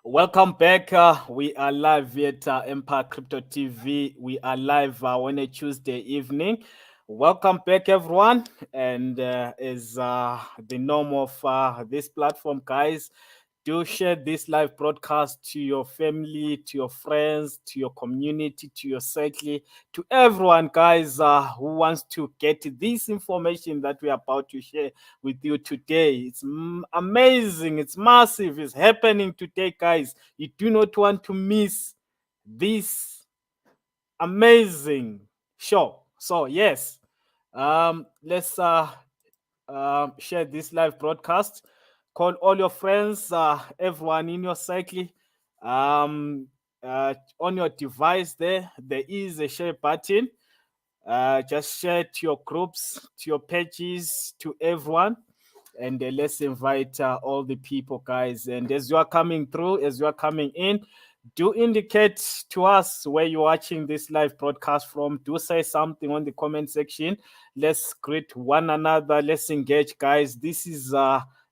Welcome back. We are live at Empire Crypto TV. We are live on a Tuesday evening. Welcome back, everyone. And as the norm of this platform, guys, do share this live broadcast to your family, to your friends, to your community, to your circle, to everyone, guys, who wants to get this information that we are about to share with you today. It's amazing, it's massive, it's happening today, guys. You do not want to miss this amazing show. So, yes, let's share this live broadcast. Call all your friends, everyone in your cycle. Um, on your device, there is a share button. Just share to your groups, to your pages, to everyone. And let's invite all the people, guys. And as you are coming through, as you are coming in, do indicate to us where you're watching this live broadcast from. Do say something on the comment section. Let's greet one another. Let's engage, guys. This is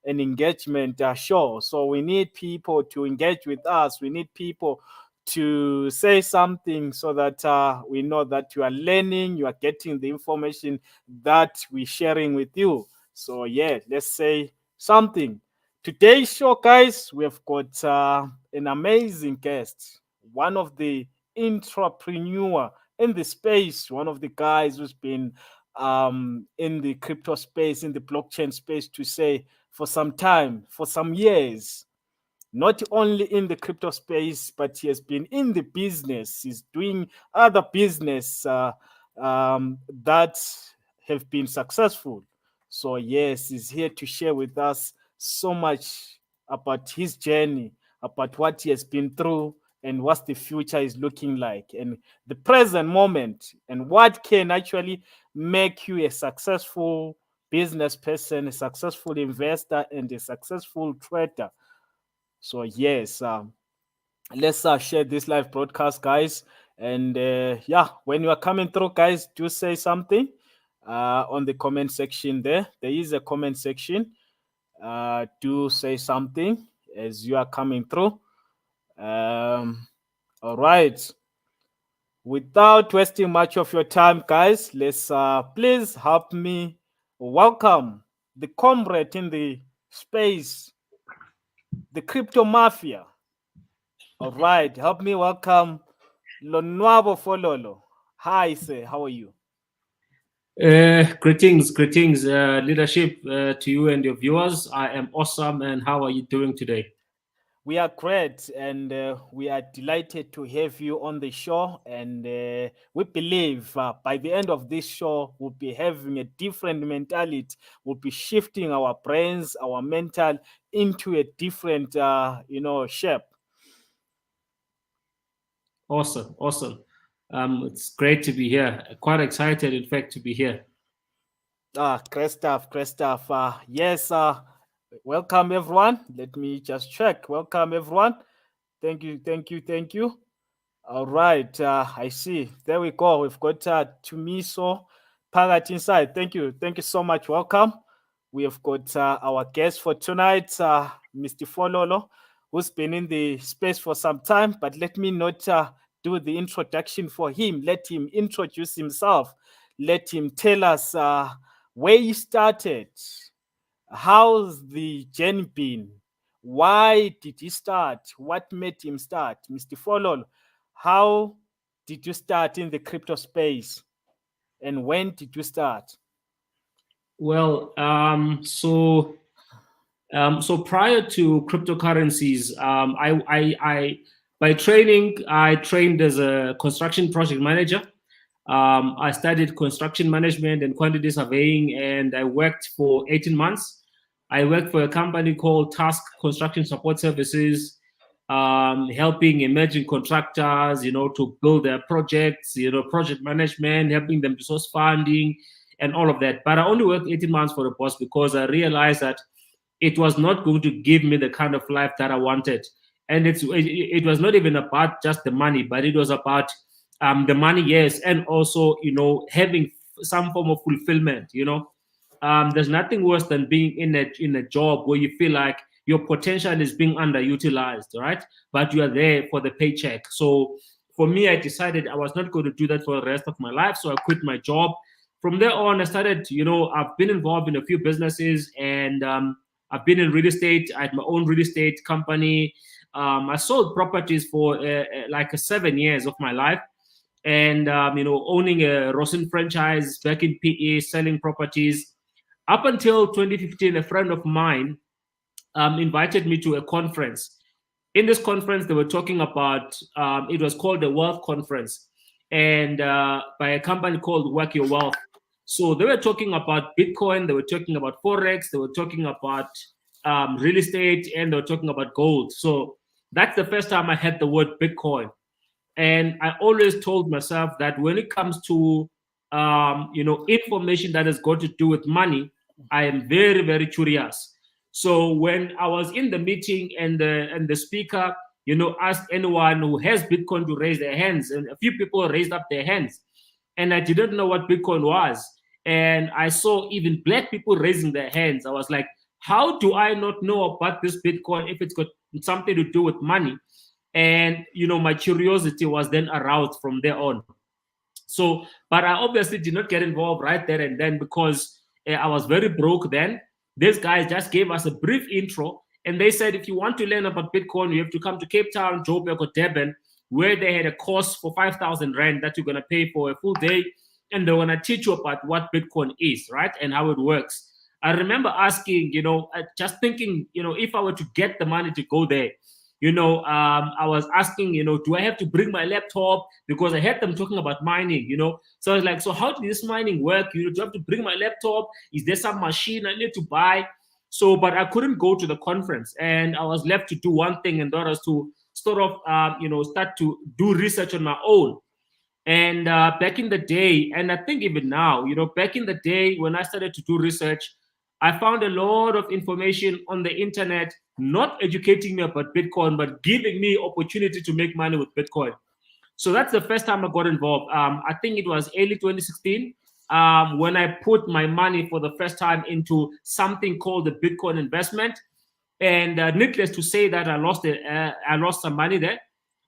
an engagement show. So we need people to engage with us. We need people to say something so that we know that you are learning, you are getting the information that we're sharing with you. So, yeah, let's say something. Today's show, guys, we have got an amazing guest, one of the entrepreneur in the space, one of the guys who's been in the crypto space, in the blockchain space, to say for some time, for some years, not only in the crypto space, but he has been in the business. He's doing other business that have been successful. So yes, he's here to share with us so much about his journey, about what he has been through, and what the future is looking like, and the present moment, and what can actually make you a successful business person, a successful investor, and a successful trader. So yes, let's share this live broadcast, guys. And yeah, when you are coming through, guys, do say something on the comment section there. There is a comment section. Do say something as you are coming through. All right. Without wasting much of your time, guys, let's please help me welcome the comrade in the space, the crypto mafia. All right, help me welcome Lonwabo Fololo. Hi, sir. How are you? Greetings, leadership to you and your viewers. I am awesome, and how are you doing today? We are great, and we are delighted to have you on the show. And we believe by the end of this show, we'll be having a different mentality. We'll be shifting our brains, our mental into a different, shape. Awesome. It's great to be here. Quite excited, in fact, to be here. Great stuff, great stuff. Yes, welcome everyone. Let me just check. Welcome everyone. Thank you. All right, I see. There we go. We've got Tumiso Pagat inside. Thank you so much. Welcome. We have got our guest for tonight, Mr. Fololo, who's been in the space for some time. But let me not do the introduction for him. Let him introduce himself. Let him tell us where he started. How's the journey been? Why did he start? What made him start? Mr. Folol, how did you start in the crypto space? And when did you start? Well, so prior to cryptocurrencies, by training, I trained as a construction project manager. I studied construction management and quantity surveying, and I worked for 18 months. I worked for a company called Task Construction Support Services, helping emerging contractors, to build their projects, project management, helping them to source funding and all of that. But I only worked 18 months for the boss because I realized that it was not going to give me the kind of life that I wanted. And it was not even about just the money, but it was about the money, yes, and also having some form of fulfillment. There's nothing worse than being in a job where you feel like your potential is being underutilized, right? But you are there for the paycheck. So for me, I decided I was not going to do that for the rest of my life. So I quit my job. From there on, I started, I've been involved in a few businesses, and I've been in real estate. I had my own real estate company. I sold properties for like 7 years of my life, and owning a Rosin franchise back in PE, selling properties. Up until 2015, a friend of mine invited me to a conference. In this conference, they were talking about, it was called the Wealth Conference, and by a company called Work Your Wealth. So they were talking about Bitcoin, they were talking about Forex, they were talking about real estate, and they were talking about gold. So that's the first time I had the word Bitcoin. And I always told myself that when it comes to information that has got to do with money, I am very, very curious. So when I was in the meeting, and the speaker asked anyone who has Bitcoin to raise their hands, and a few people raised up their hands, and I didn't know what Bitcoin was. And I saw even black people raising their hands. I was like, how do I not know about this Bitcoin if it's got something to do with money? And my curiosity was then aroused from there on. So, but I obviously did not get involved right there and then, because I was very broke then. These guys just gave us a brief intro, and they said, if you want to learn about Bitcoin, you have to come to Cape Town, Joburg, or Durban, where they had a course for 5,000 rand that you're going to pay for a full day, and they're going to teach you about what Bitcoin is, right, and how it works. I remember asking, just thinking, if I were to get the money to go there, I was asking, do I have to bring my laptop? Because I heard them talking about mining, So I was like, so how does this mining work? Do I have to bring my laptop? Is there some machine I need to buy? So, but I couldn't go to the conference, and I was left to do one thing, and that was to sort of, start to do research on my own. And back in the day, and I think even now, back in the day when I started to do research, I found a lot of information on the internet, not educating me about Bitcoin, but giving me opportunity to make money with Bitcoin. So that's the first time I got involved. I think it was early 2016 when I put my money for the first time into something called the Bitcoin investment. And needless to say that I lost some money there.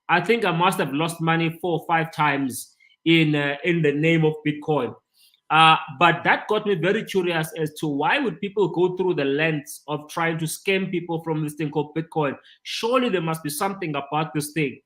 I think I must have lost money 4 or 5 times in the name of Bitcoin. But that got me very curious as to why would people go through the lens of trying to scam people from this thing called Bitcoin. Surely there must be something about this thing.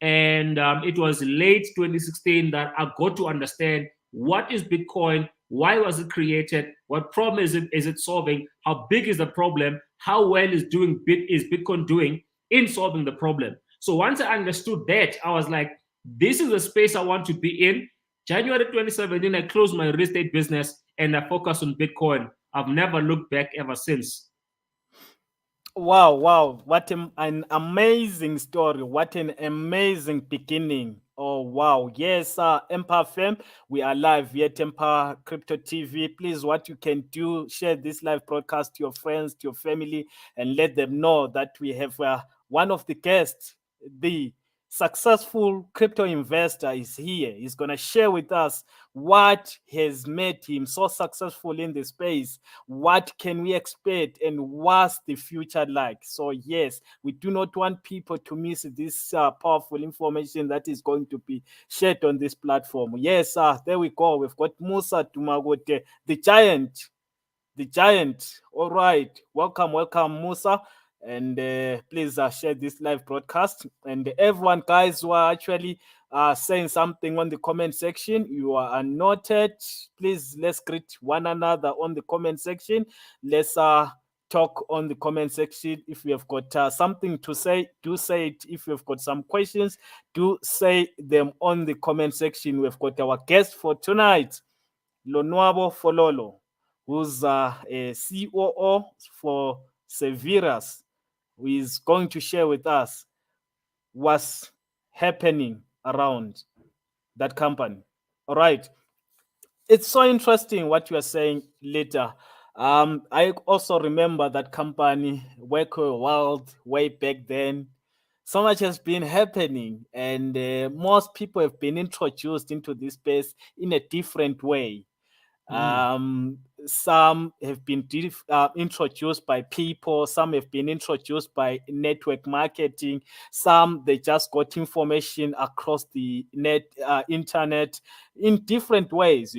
And it was late 2016 that I got to understand what is Bitcoin, why was it created, what problem is it solving, how big is the problem, how well is Bitcoin doing in solving the problem. So once I understood that, I was like, this is the space I want to be in. January 2017, I closed my real estate business and I focused on Bitcoin. I've never looked back ever since. Wow, wow. What an amazing story. What an amazing beginning. Oh, wow. Yes, Empire Fam, we are live here at Empire Crypto TV. Please, what you can do, share this live broadcast to your friends, to your family, and let them know that we have one of the guests, the successful crypto investor, is here. He's going to share with us what has made him so successful in the space, what can we expect, and what's the future like. So yes, we do not want people to miss this powerful information that is going to be shared on this platform. Yes, there we go. We've got Musa Tumagote, the giant. The giant. All right, welcome Musa, and please share this live broadcast. And everyone, guys, who are actually saying something on the comment section, you are noted. Please, let's greet one another on the comment section. Let's talk on the comment section. If you have got something to say, do say it. If you've got some questions, do say them on the comment section. We've got our guest for tonight, Lonwabo Fololo, who's a COO for Severus, who is going to share with us what's happening around that company. All right. It's so interesting what you are saying later. I also remember that company, Work World, way back then. So much has been happening, and most people have been introduced into this space in a different way. Mm. Um, some have been introduced by people, some have been introduced by network marketing, some they just got information across the internet in different ways,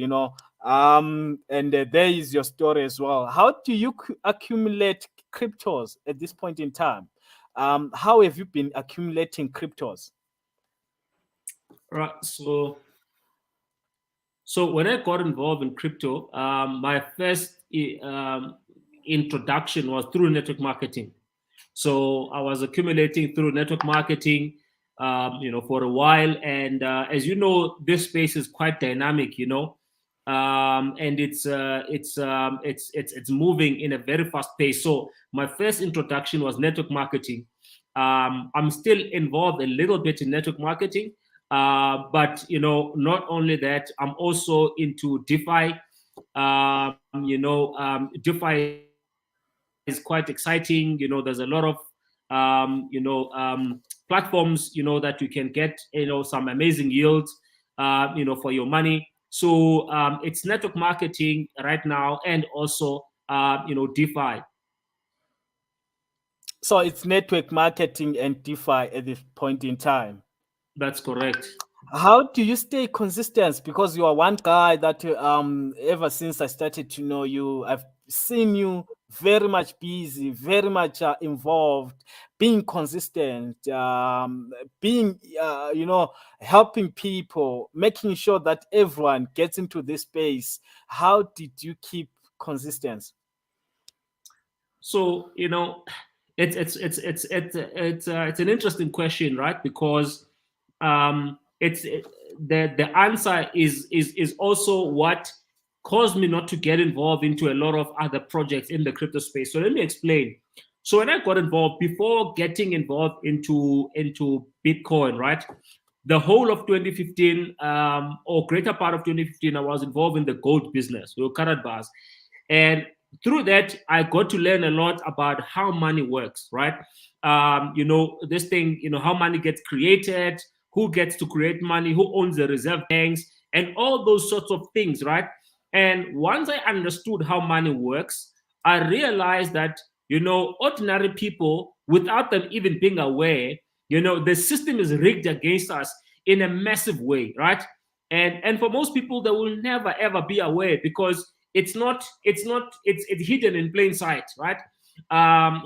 and there is your story as well. How do you accumulate cryptos at this point in time? How have you been accumulating cryptos? Right. So when I got involved in crypto, my first introduction was through network marketing. So I was accumulating through network marketing, for a while. And as you know, this space is quite dynamic, and it's moving in a very fast pace. So my first introduction was network marketing. I'm still involved a little bit in network marketing, but not only that, I'm also into DeFi. DeFi is quite exciting. There's a lot of platforms that you can get some amazing yields for your money. So it's network marketing right now, and also DeFi. So it's network marketing and DeFi at this point in time. That's correct. How do you stay consistent? Because you are one guy that ever since I started to know you, I've seen you very much busy, very much involved, being consistent, being helping people, making sure that everyone gets into this space. How did you keep consistent? So it's an interesting question, right? Because the answer is also what caused me not to get involved into a lot of other projects in the crypto space. So let me explain. So when I got involved, before getting involved into Bitcoin, right? The whole of 2015, or greater part of 2015, I was involved in the gold business, karat bars, and through that, I got to learn a lot about how money works, right? This thing, how money gets created, who gets to create money, who owns the reserve banks, and all those sorts of things, right? And once I understood how money works, I realized that, ordinary people, without them even being aware, the system is rigged against us in a massive way, right? And for most people, they will never ever be aware, because it's hidden in plain sight, right?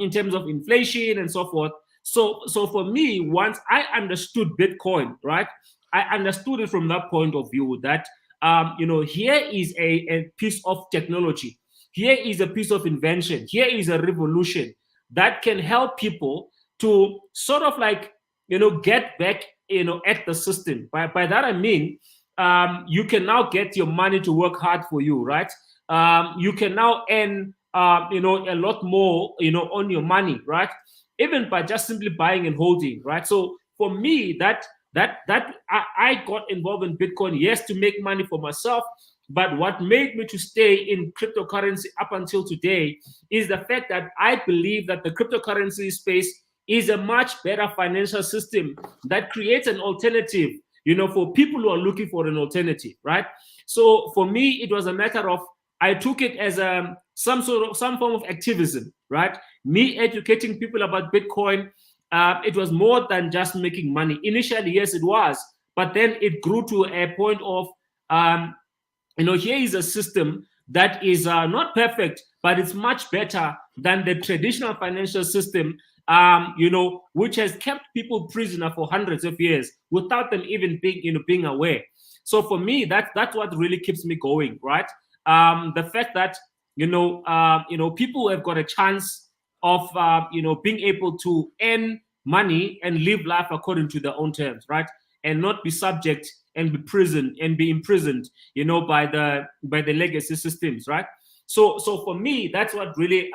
In terms of inflation and so forth. So for me, once I understood Bitcoin, right, I understood it from that point of view that here is a piece of technology, here is a piece of invention, here is a revolution that can help people to sort of like get back at the system. By that I mean, you can now get your money to work hard for you, right? You can now earn a lot more on your money, right? Even by just simply buying and holding, right? So for me, I got involved in Bitcoin, yes, to make money for myself. But what made me to stay in cryptocurrency up until today is the fact that I believe that the cryptocurrency space is a much better financial system that creates an alternative, for people who are looking for an alternative, right? So for me, it was a matter of, I took it as some form of activism, right? Me educating people about Bitcoin. It was more than just making money. Initially, yes, it was, but then it grew to a point of, here is a system that is not perfect, but it's much better than the traditional financial system, which has kept people prisoner for hundreds of years without them even being aware. So for me, that's what really keeps me going, right? The fact that people have got a chance of being able to earn money and live life according to their own terms, right? And not be subject and be imprisoned, by the legacy systems, right? So for me, that's what really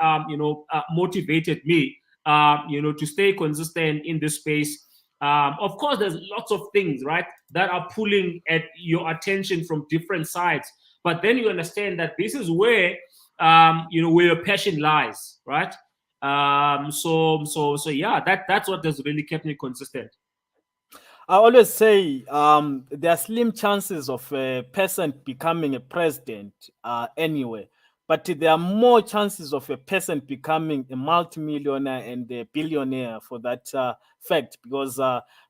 motivated me, to stay consistent in this space. Of course, there's lots of things, right, that are pulling at your attention from different sides. But then you understand that this is where where your passion lies, right? So yeah, that's what has really kept me consistent. I always say there are slim chances of a person becoming a president anyway. but there are more chances of a person becoming a multimillionaire and a billionaire for that fact, because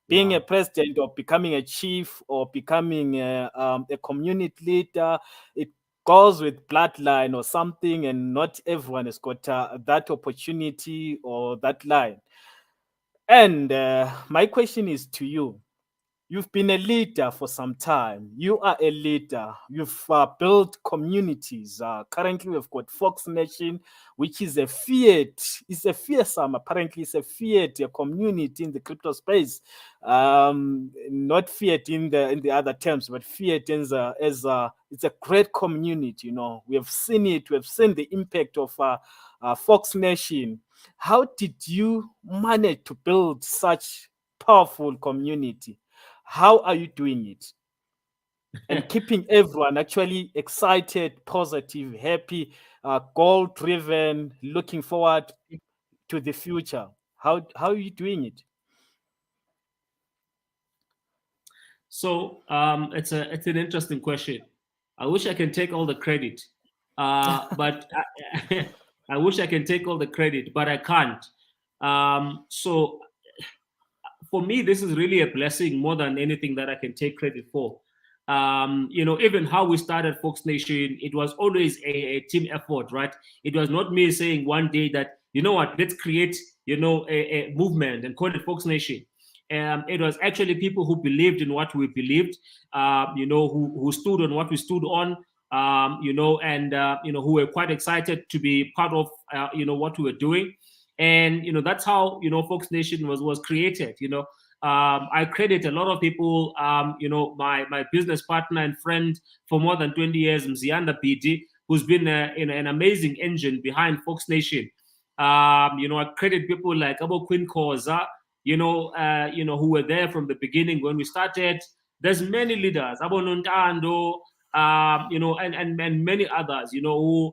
being a Wow. president or becoming a chief or becoming a community leader, it goes with bloodline or something, and not everyone has got that opportunity or that line. And my question is to you. You've been a leader for some time. You are a leader. You've built communities. Currently, we've got Fox Nation, which is a fiat. It's a fearsome. Apparently, it's a fiat, a community in the crypto space. Not fiat in the other terms, but fiat as it's a great community. You know, we have seen it. We have seen the impact of Fox Nation. How did you manage to build such powerful community? How are you doing it? And keeping everyone actually excited, positive, happy, goal driven, looking forward to the future. How are you doing it? So it's an interesting question. I wish I can take all the credit, but I wish I can take all the credit, but I can't. So for me, this is really a blessing more than anything that I can take credit for. Even how we started Fox Nation, it was always a team effort, right? It was not me saying one day that, you know what, let's create, a movement and call it Fox Nation. It was actually people who believed in what we believed, who stood on what we stood on, who were quite excited to be part of, what we were doing. And that's how Fox Nation was created. I credit a lot of people. My business partner and friend for more than 20 years, Mzianda BD, who's been an amazing engine behind Fox Nation. I credit people like Abo Queen Koza, who were there from the beginning when we started. There's many leaders, Abo Nuntando, and many others, who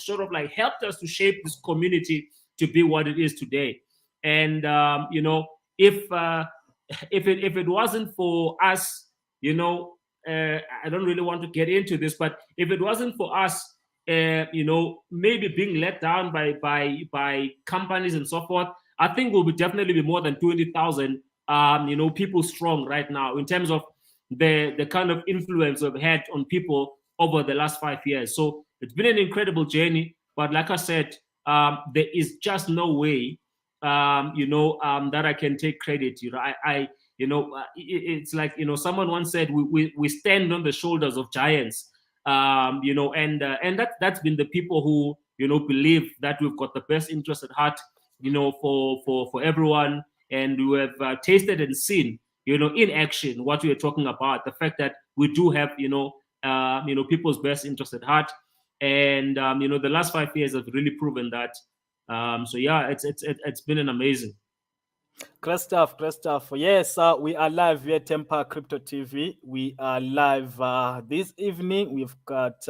sort of like helped us to shape this community to be what it is today. And if it wasn't for us, I don't really want to get into this, but if it wasn't for us, maybe being let down by companies and so forth, I think we'll definitely be more than 20,000, people strong right now in terms of the kind of influence we've had on people over the last 5 years. So it's been an incredible journey. But like I said, there is just no way, that I can take credit. It's like, someone once said, we stand on the shoulders of giants, and that's been the people who, believe that we've got the best interest at heart, for everyone. And we have tasted and seen, in action what we are talking about, the fact that we do have, people's best interest at heart. And the last 5 years have really proven that. So yeah, it's been an amazing. Great stuff, great stuff. Yes, we are live via Temper Crypto TV. We are live this evening. We've got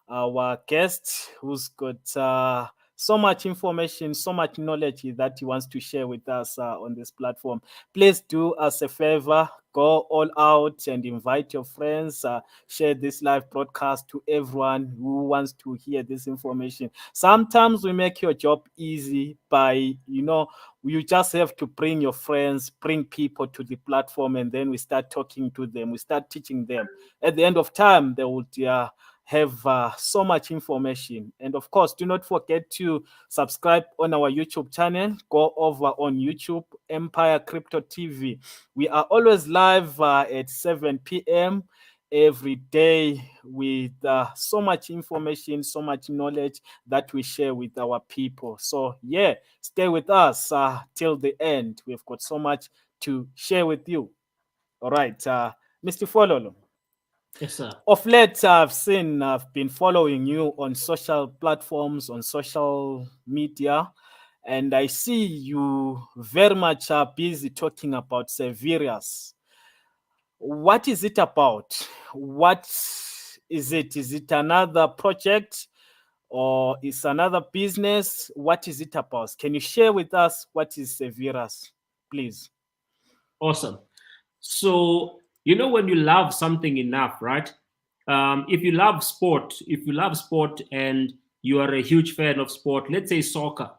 our guest who's got so much information, so much knowledge that he wants to share with us on this platform. Please do us a favor, go all out and invite your friends, share this live broadcast to everyone who wants to hear this information. Sometimes we make your job easy by, you just have to bring your friends, bring people to the platform, and then we start talking to them, we start teaching them. At the end of time, they would have so much information. And of course, do not forget to subscribe on our YouTube channel. Go over on YouTube, Empire Crypto TV. We are always live at 7 p.m. every day with so much information, so much knowledge that we share with our people. So yeah, stay with us till the end. We've got so much to share with you. All right, Mr. Fololo. Yes, sir. Of late, I've been following you on social platforms, on social media, and I see you very much busy talking about Severus. What is it about? What is it? Is it another project or is another business? What is it about? Can you share with us what is Severus, please? Awesome. So when you love something enough, right? If you love sport, and you are a huge fan of sport, let's say soccer,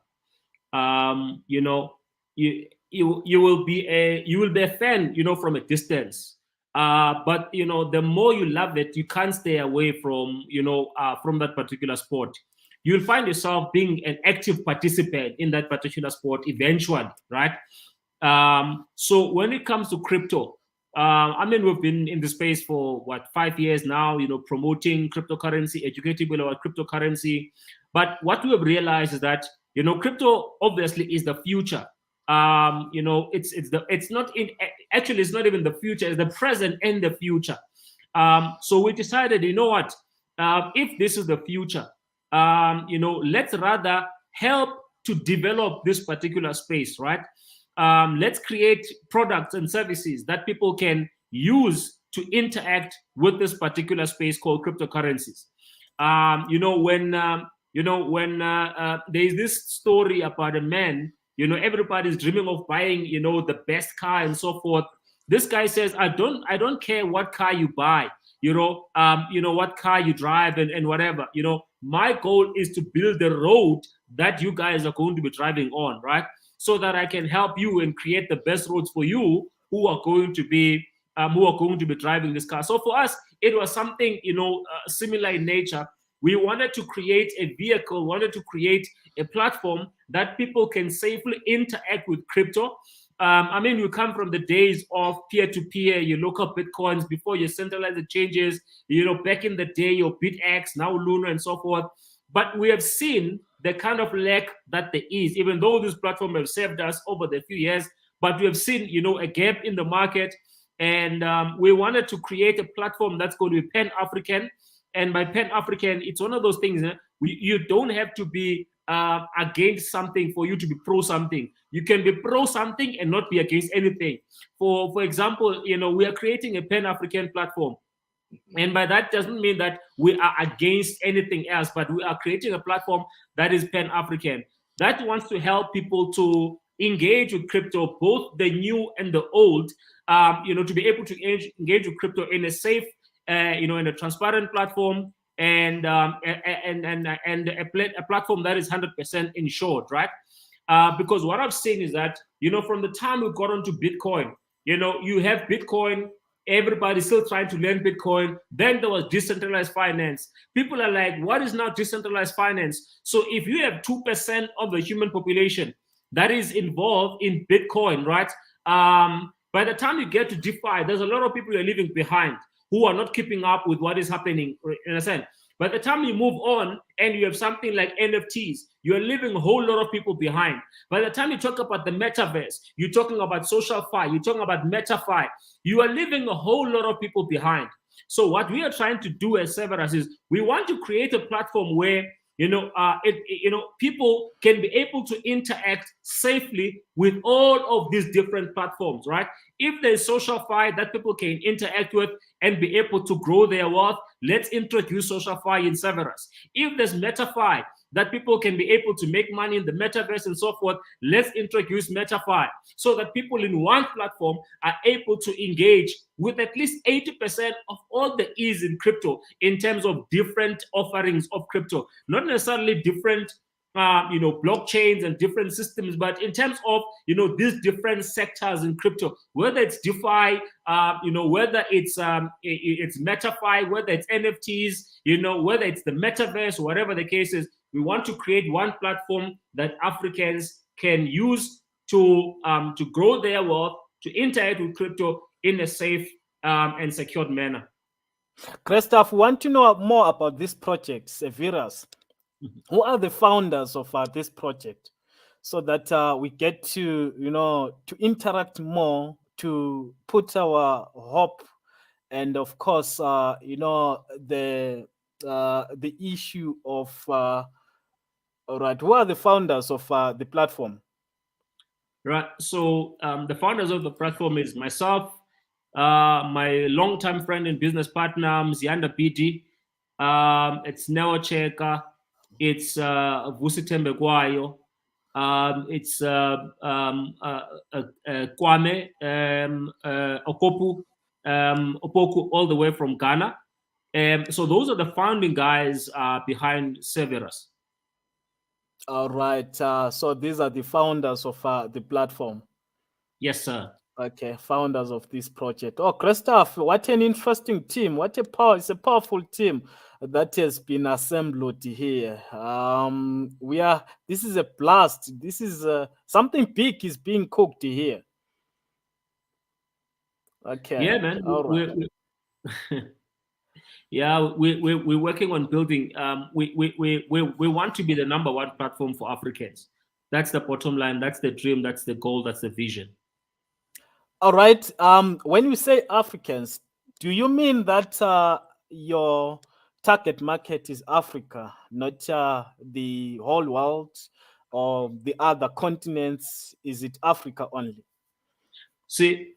you know, you will be a fan, from a distance. But the more you love it, you can't stay away from that particular sport. You'll find yourself being an active participant in that particular sport eventually, right? So when it comes to crypto, I mean, we've been in the space for 5 years now, promoting cryptocurrency, educating people about cryptocurrency. But what we have realized is that, crypto obviously is the future. It's not in actually, it's not even the future, it's the present and the future. So we decided, what, if this is the future, let's rather help to develop this particular space, right? Let's create products and services that people can use to interact with this particular space called cryptocurrencies. When there's this story about a man, everybody's dreaming of buying, the best car and so forth. This guy says, I don't care what car you buy, what car you drive and whatever. My goal is to build the road that you guys are going to be driving on, right? So that I can help you and create the best roads for you who are going to be driving this car. So for us, it was something similar in nature. We wanted to create a vehicle, wanted to create a platform that people can safely interact with crypto. I mean, we come from the days of peer-to-peer, your local bitcoins before your centralized exchanges, back in the day, your BitX, now Luna and so forth. But we have seen the kind of lack that there is, even though this platform have saved us over the few years, but we have seen, a gap in the market. And we wanted to create a platform that's going to be Pan-African. And by Pan-African, it's one of those things, you don't have to be against something for you to be pro something. You can be pro something and not be against anything. For example, we are creating a Pan-African platform. And by that doesn't mean that we are against anything else, but we are creating a platform that is Pan-African, that wants to help people to engage with crypto, both the new and the old, to be able to engage with crypto in a safe, in a transparent platform, and a platform that is 100% insured, right? Because what I've seen is that, from the time we got onto Bitcoin, you have Bitcoin, everybody's still trying to learn Bitcoin. Then there was decentralized finance. People are like, what is now decentralized finance? So if you have 2% of the human population that is involved in Bitcoin, right? By the time you get to DeFi, there's a lot of people who are leaving behind who are not keeping up with what is happening, in a sense. By the time you move on and you have something like NFTs, you're leaving a whole lot of people behind. By the time you talk about the metaverse, you're talking about social fi, you're talking about MetaFi, you are leaving a whole lot of people behind. So what we are trying to do as Severus is we want to create a platform where people can be able to interact safely with all of these different platforms, right? If there's social fi that people can interact with and be able to grow their wealth, let's introduce social fi in Severus. If there's MetaFi that people can be able to make money in the metaverse and so forth, let's introduce MetaFi so that people in one platform are able to engage with at least 80% of all the ease in crypto in terms of different offerings of crypto, not necessarily different blockchains and different systems, but in terms of these different sectors in crypto, whether it's DeFi, whether it's MetaFi, whether it's NFTs, whether it's the metaverse, whatever the case is, we want to create one platform that Africans can use to grow their wealth, to interact with crypto in a safe and secured manner. Christoph, want to know more about this project, Severus? Who are the founders of this project, so that we get to to interact more, to put our hope, and of course the issue of all right, who are the founders of the platform? Right. So the founders of the platform is myself, my longtime friend and business partner, Mzianda BD. It's Neo Cheka. It's Vusitembe Kwayo. It's Kwame Opoku, all the way from Ghana. So those are the founding guys behind Severus. All right. So these are the founders of the platform. Yes, sir. Okay, founders of this project. Oh, Christoph, what an interesting team! It's a powerful team that has been assembled here. This is a blast. This is something big is being cooked here. Okay, Yeah, man. all right. Yeah, we're working on building. We want to be the number one platform for Africans. That's the bottom line. That's the dream. That's the goal. That's the vision. All right. When you say Africans, do you mean that your target market is Africa, not the whole world or the other continents? Is it Africa only? See,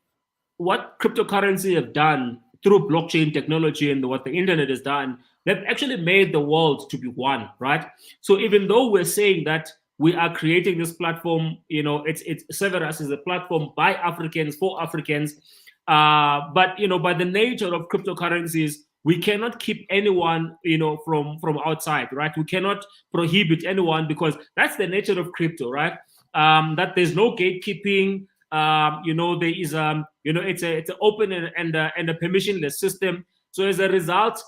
what cryptocurrency have done through blockchain technology and what the internet has done, they've actually made the world to be one, right? So even though we're saying that we are creating this platform, it's Severus is a platform by Africans for Africans, but by the nature of cryptocurrencies, we cannot keep anyone, from outside, right? We cannot prohibit anyone because that's the nature of crypto, right? That there's no gatekeeping. There is it's an open and a permissionless system. So as a result,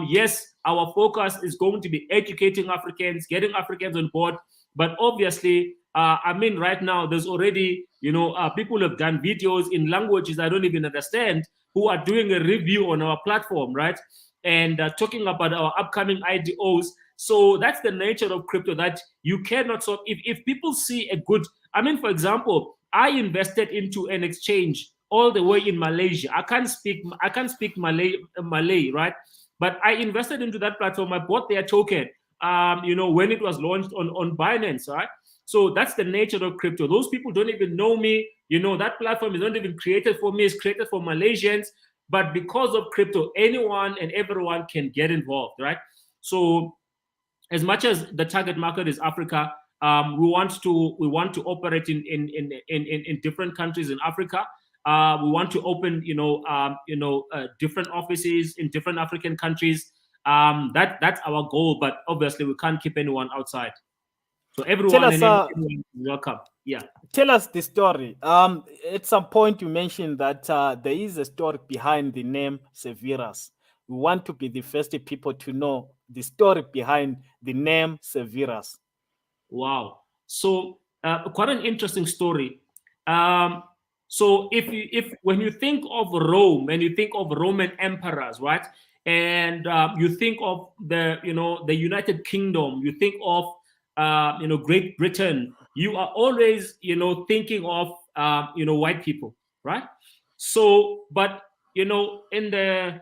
yes, our focus is going to be educating Africans, getting Africans on board. But obviously, right now there's already people have done videos in languages I don't even understand who are doing a review on our platform, right? And talking about our upcoming IDOs. So that's the nature of crypto, that you cannot sort. If people see a good, for example, I invested into an exchange all the way in Malaysia. I can't speak Malay, right? But I invested into that platform. I bought their token, when it was launched on Binance, right? So that's the nature of crypto. Those people don't even know me. That platform is not even created for me. It's created for Malaysians. But because of crypto, anyone and everyone can get involved, right? So as much as the target market is Africa, we want to operate in different countries in Africa. We want to open different offices in different African countries. That's our goal, but obviously we can't keep anyone outside. So Tell everyone us, and everyone is welcome. Yeah. tell us the story. At some point you mentioned that there is a story behind the name Severus. We want to be the first people to know the story behind the name Severus. Wow. So quite an interesting story. So if when you think of Rome and you think of Roman emperors, right, and you think of the United Kingdom, you think of Great Britain, you are always thinking of white people, right? So, but in the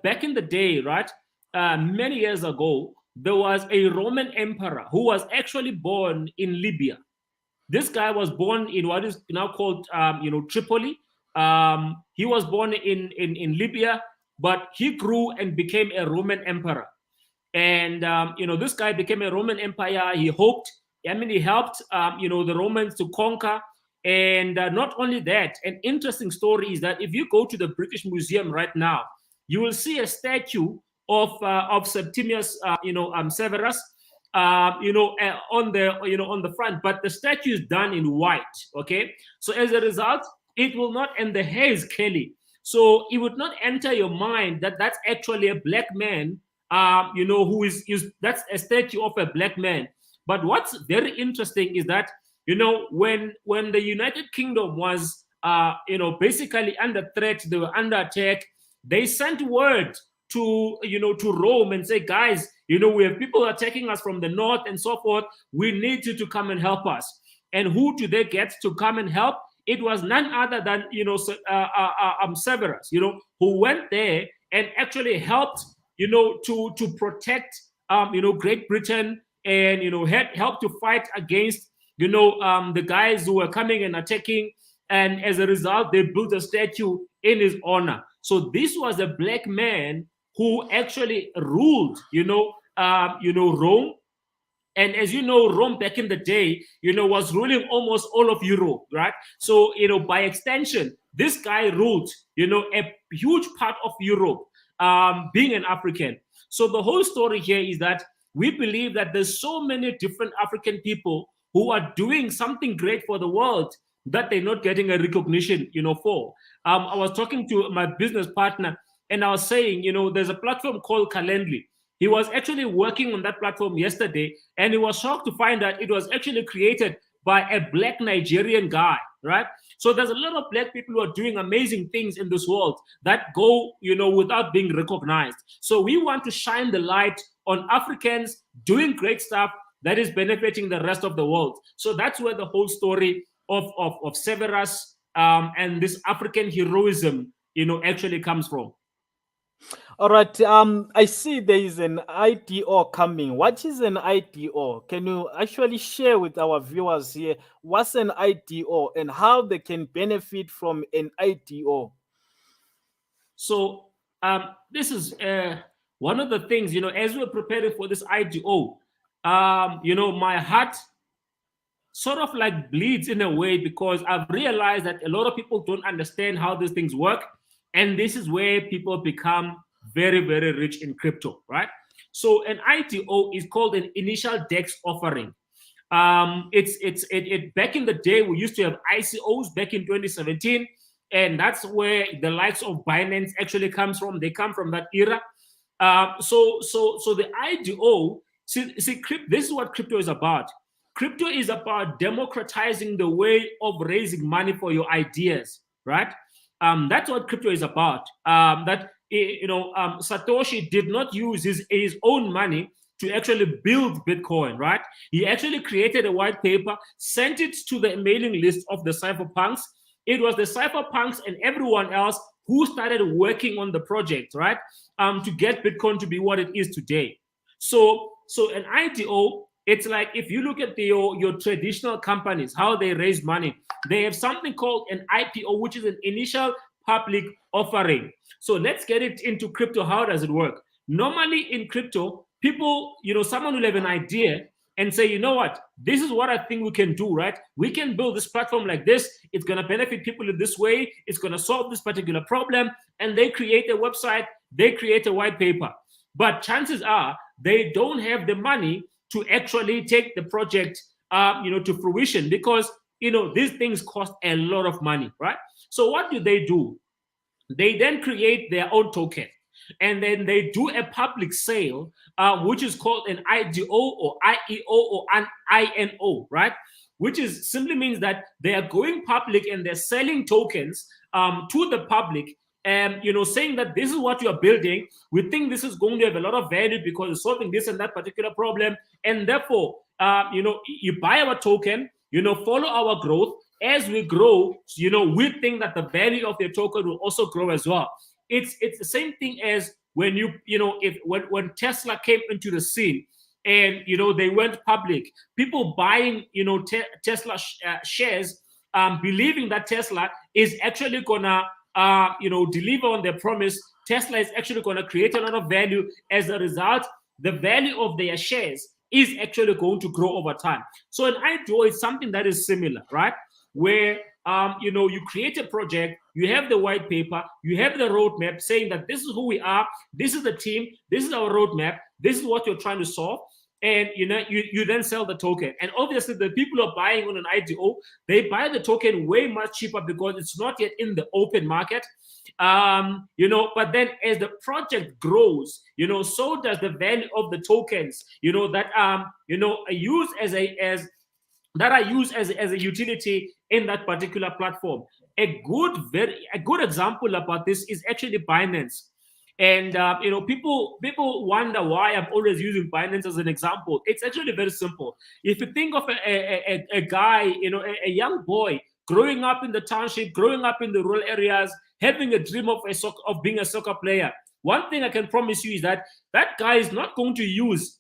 back in the day, right, many years ago, there was a Roman emperor who was actually born in Libya. This guy was born in what is now called, Tripoli. He was born in Libya, but he grew and became a Roman emperor. And this guy became a Roman empire. He helped the Romans to conquer. And not only that, an interesting story is that if you go to the British Museum right now, you will see a statue of Septimius, Severus, on the front, but the statue is done in white. Okay, so as a result, it will not, and the hair is curly, so it would not enter your mind that that's actually a black man. Who is that's a statue of a black man. But what's very interesting is that when the United Kingdom was basically under threat, they were under attack. They sent word to Rome and say, guys, we have people attacking us from the north and so forth. We need you to come and help us. And who do they get to come and help? It was none other than Severus, who went there and actually helped to protect Great Britain, and help to fight against the guys who were coming and attacking. And as a result, they built a statue in his honor. So this was a black man who actually ruled Rome. And as you know, Rome back in the day, was ruling almost all of Europe, right? So, by extension, this guy ruled, a huge part of Europe. being an African. So the whole story here is that we believe that there's so many different African people who are doing something great for the world that they're not getting a recognition, for. I was talking to my business partner, and I was saying, there's a platform called Calendly. He was actually working on that platform yesterday, and he was shocked to find that it was actually created by a Black Nigerian guy, right? So there's a lot of Black people who are doing amazing things in this world that go, without being recognized. So we want to shine the light on Africans doing great stuff that is benefiting the rest of the world. So that's where the whole story of Severus and this African heroism, actually comes from. All right. I see there is an IDO coming. What is an IDO? Can you actually share with our viewers here what's an IDO and how they can benefit from an IDO? So this is one of the things, as we're preparing for this IDO, my heart sort of like bleeds in a way, because I've realized that a lot of people don't understand how these things work. And this is where people become very, very rich in crypto, right? So an IDO is called an initial DEX offering. It back in the day, we used to have ICOs back in 2017, and that's where the likes of Binance actually comes from. They come from that era. So the IDO, see, this is what crypto is about. Crypto is about democratizing the way of raising money for your ideas, right? That's what crypto is about. Satoshi did not use his own money to actually build Bitcoin, right? He actually created a white paper, sent it to the mailing list of the cypherpunks. It was the cypherpunks and everyone else who started working on the project, right? To get Bitcoin to be what it is today. So an IDO, it's like if you look at your traditional companies, how they raise money, they have something called an IPO, which is an initial public offering. So let's get it into crypto. How does it work? Normally in crypto, people, someone will have an idea and say, you know what, this is what I think we can do, right? We can build this platform like this. It's going to benefit people in this way. It's going to solve this particular problem. And they create a website, they create a white paper. But chances are they don't have the money to actually take the project, to fruition, because, these things cost a lot of money, right? So what do? They then create their own token, and then they do a public sale, which is called an IDO or IEO or an INO, right? Which is simply means that they are going public and they're selling tokens to the public, and saying that this is what you are building. We think this is going to have a lot of value because it's solving this and that particular problem, and therefore, you buy our token, follow our growth. As we grow, we think that the value of your token will also grow as well. It's the same thing as when when Tesla came into the scene and they went public. People buying Tesla shares, believing that Tesla is actually gonna deliver on their promise. Tesla is actually gonna create a lot of value. As a result, the value of their shares is actually going to grow over time. So an IDO is something that is similar, right? Where you create a project, you have the white paper, you have the roadmap saying that this is who we are, this is the team, this is our roadmap, this is what you're trying to solve, and you then sell the token. And obviously the people who are buying on an IDO, they buy the token way much cheaper because it's not yet in the open market. But then as the project grows, so does the value of the tokens, that are used as a utility in that particular platform. A good example about this is actually Binance. And people wonder why I'm always using Binance as an example. It's actually very simple. If you think of a guy, a young boy growing up in the township, growing up in the rural areas, having a dream of being a soccer player, one thing I can promise you is that that guy is not going to use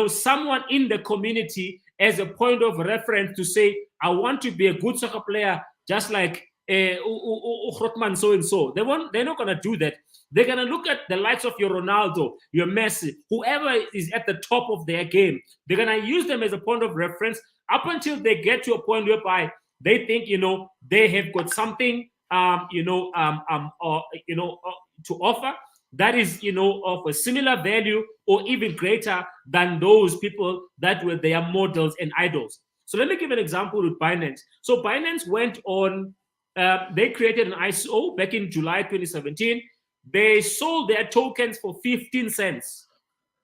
someone in the community as a point of reference to say, I want to be a good soccer player, just like Hrotman so and so. They're not gonna do that. They're gonna look at the likes of your Ronaldo, your Messi, whoever is at the top of their game. They're gonna use them as a point of reference up until they get to a point whereby they think they have got something to offer. that is, of a similar value or even greater than those people that were their models and idols. So let me give an example with Binance. So Binance went on, they created an ICO back in July 2017. They sold their tokens for 15 cents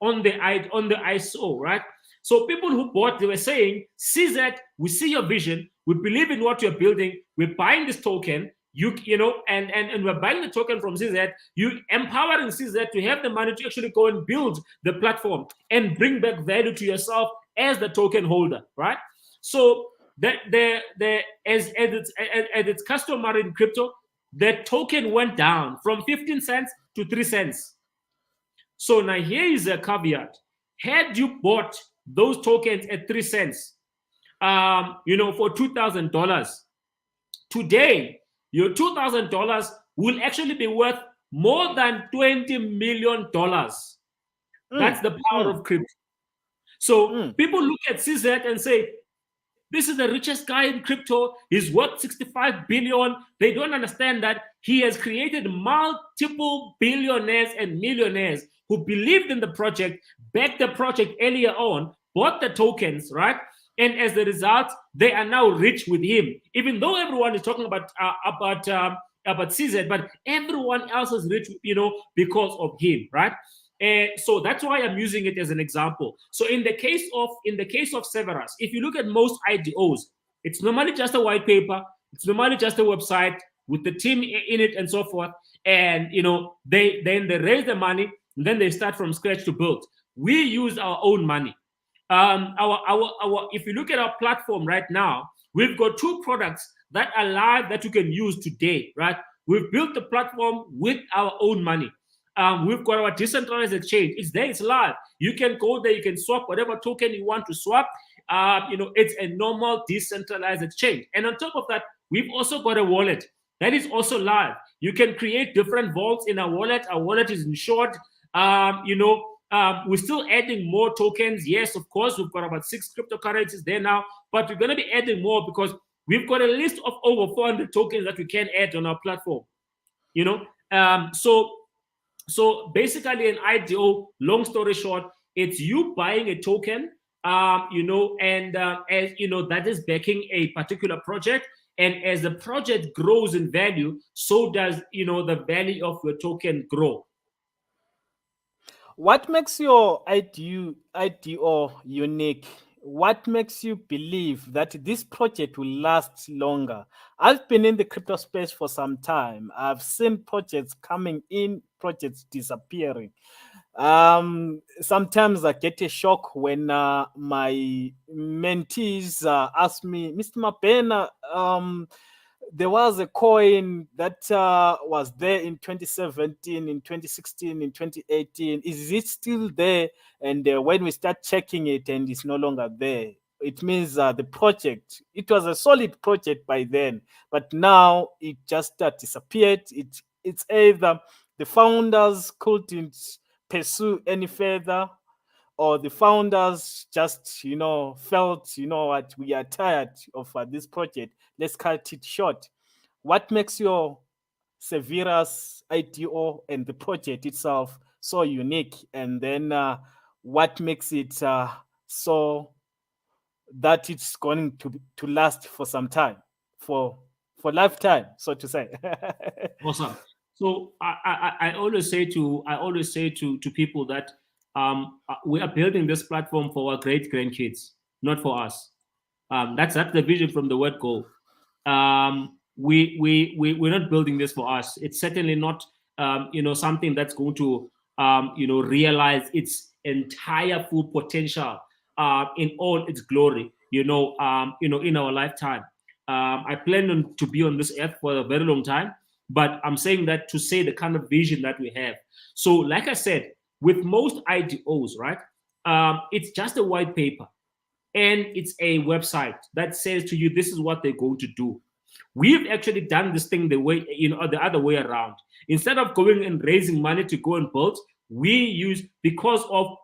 on the ICO, right? So people who bought, they were saying, CZ, we see your vision, we believe in what you're building, we're buying this token, and we're buying the token from CZ, you empowering CZ to have the money to actually go and build the platform and bring back value to yourself as the token holder, right? So as it's customary in crypto, the token went down from 15 cents to 3 cents. So now here is a caveat. Had you bought those tokens at 3 cents, for $2,000, today your $2,000 will actually be worth more than $20 million. That's the power of crypto. So people look at CZ and say, this is the richest guy in crypto. He's worth 65 billion. They don't understand that he has created multiple billionaires and millionaires who believed in the project, backed the project earlier on, bought the tokens, right? And as a result, they are now rich with him. Even though everyone is talking about CZ, but everyone else is rich, because of him, right? So that's why I'm using it as an example. So in the case of Severus, if you look at most IDOs, it's normally just a white paper, it's normally just a website with the team in it and so forth. And they raise the money, and then they start from scratch to build. We use our own money. If you look at our platform right now, we've got 2 products that are live that you can use today, right? We've built the platform with our own money. We've got our decentralized exchange. It's there, it's live. You can go there, you can swap whatever token you want to swap. It's a normal decentralized exchange. And on top of that, we've also got a wallet that is also live. You can create different vaults in our wallet. Our wallet is insured. We're still adding more tokens. Yes, of course, we've got about 6 cryptocurrencies there now, but we're going to be adding more because we've got a list of over 400 tokens that we can add on our platform. So basically an IDO, long story short, it's you buying a token, as that is backing a particular project. And as the project grows in value, so does, the value of your token grow. What makes your IDO unique? What makes you believe that this project will last longer? I've been in the crypto space for some time. I've seen projects coming in, projects disappearing. Sometimes I get a shock when my mentees ask me, Mr. Mapena, there was a coin that was there in 2017, in 2016, in 2018. Is it still there? And when we start checking it and it's no longer there, it means the project, it was a solid project by then, but now it just disappeared. It's either the founders couldn't pursue any further, or the founders just, felt, what, we are tired of this project. Let's cut it short. What makes your Severus IDO and the project itself so unique? And then what makes it so that it's going to last for some time, for lifetime, so to say? Awesome. So I always say to people that we are building this platform for our great grandkids, not for us. That's the vision from the word go. We're not building this for us. It's certainly not something that's going to realize its entire full potential in all its glory. In our lifetime. I plan to be on this earth for a very long time, but I'm saying that to say the kind of vision that we have. So, like I said, with most IDOs, right, it's just a white paper, and it's a website that says to you, this is what they're going to do. We've actually done this thing the other way around. Instead of going and raising money to go and build, we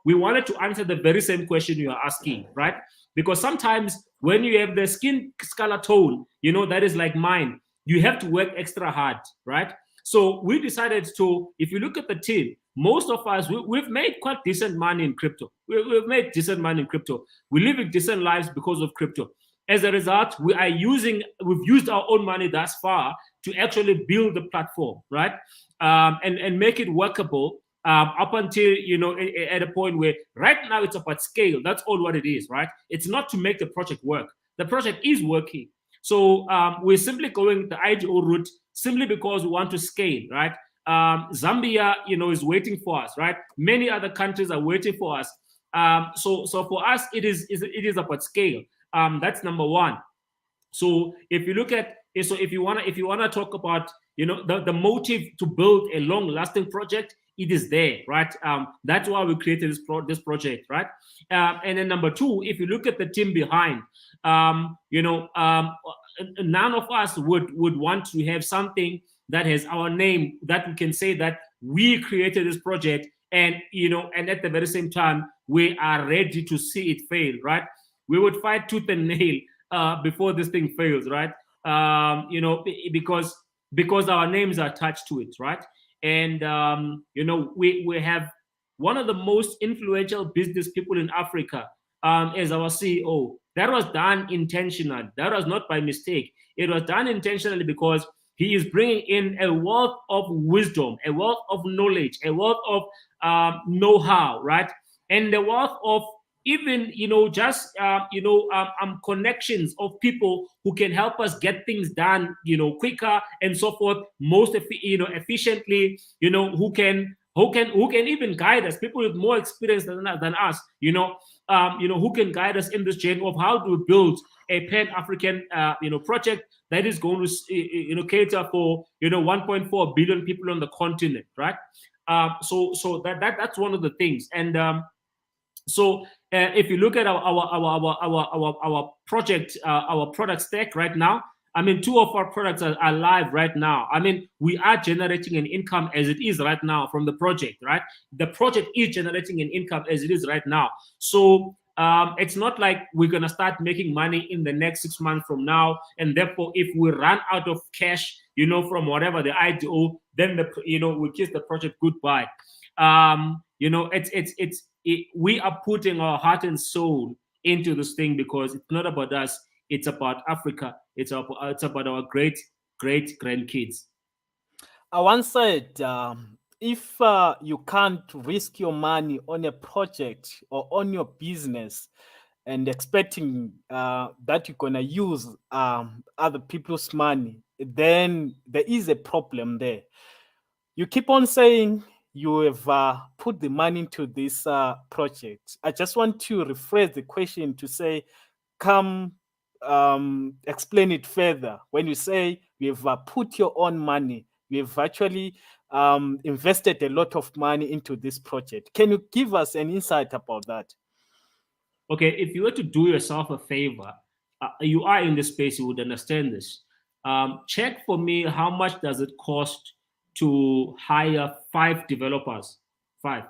wanted to answer the very same question you are asking, right? Because sometimes when you have the skin color tone, that is like mine, you have to work extra hard, right? So we decided to, if you look at the team, most of us, we've made quite decent money in crypto. We've made decent money in crypto. We're living decent lives because of crypto. As a result, we've used our own money thus far to actually build the platform, right? And make it workable up until, at a point where right now it's about scale. That's all what it is, right? It's not to make the project work. The project is working. So we're simply going the IDO route simply because we want to scale, right? Zambia, is waiting for us, right? Many other countries are waiting for us. So for us, it is about scale. That's number one. So if you look at, so if you wanna talk about, the motive to build a long-lasting project, it is there, right? That's why we created this project, right? And then number two, if you look at the team behind, none of us would want to have something that has our name, that we can say that we created this project, and and at the very same time we are ready to see it fail, right? We would fight tooth and nail before this thing fails, right? Because our names are attached to it, right? And we have one of the most influential business people in Africa as our CEO. That was done intentionally. That was not by mistake. It was done intentionally because he is bringing in a wealth of wisdom, a wealth of knowledge, a wealth of know-how, right? And the wealth of even connections of people who can help us get things done quicker and so forth, most efficiently, who can even guide us, people with more experience than us, who can guide us in this journey of how to build a pan-African project that is going to cater for 1.4 billion people on the continent, right? So that's one of the things. And so if you look at our project, our product stack right now, I mean, two of our products are live right now. I mean, we are generating an income as it is right now from the project, right? The project is generating an income as it is right now. So it's not like we're going to start making money in the next 6 months from now. And therefore, if we run out of cash, from whatever the IDO, then we kiss the project goodbye. We are putting our heart and soul into this thing because it's not about us. It's about Africa. It's about our great grandkids. I once said, if you can't risk your money on a project or on your business and expecting that you're going to use other people's money, then there is a problem there. You keep on saying you have put the money into this project. I just want to rephrase the question to say, come explain it further. When you say you have put your own money, you have actually invested a lot of money into this project. Can you give us an insight about that? Okay, if you were to do yourself a favor, you are in this space, you would understand this. Check for me, how much does it cost to hire 5 developers? 5.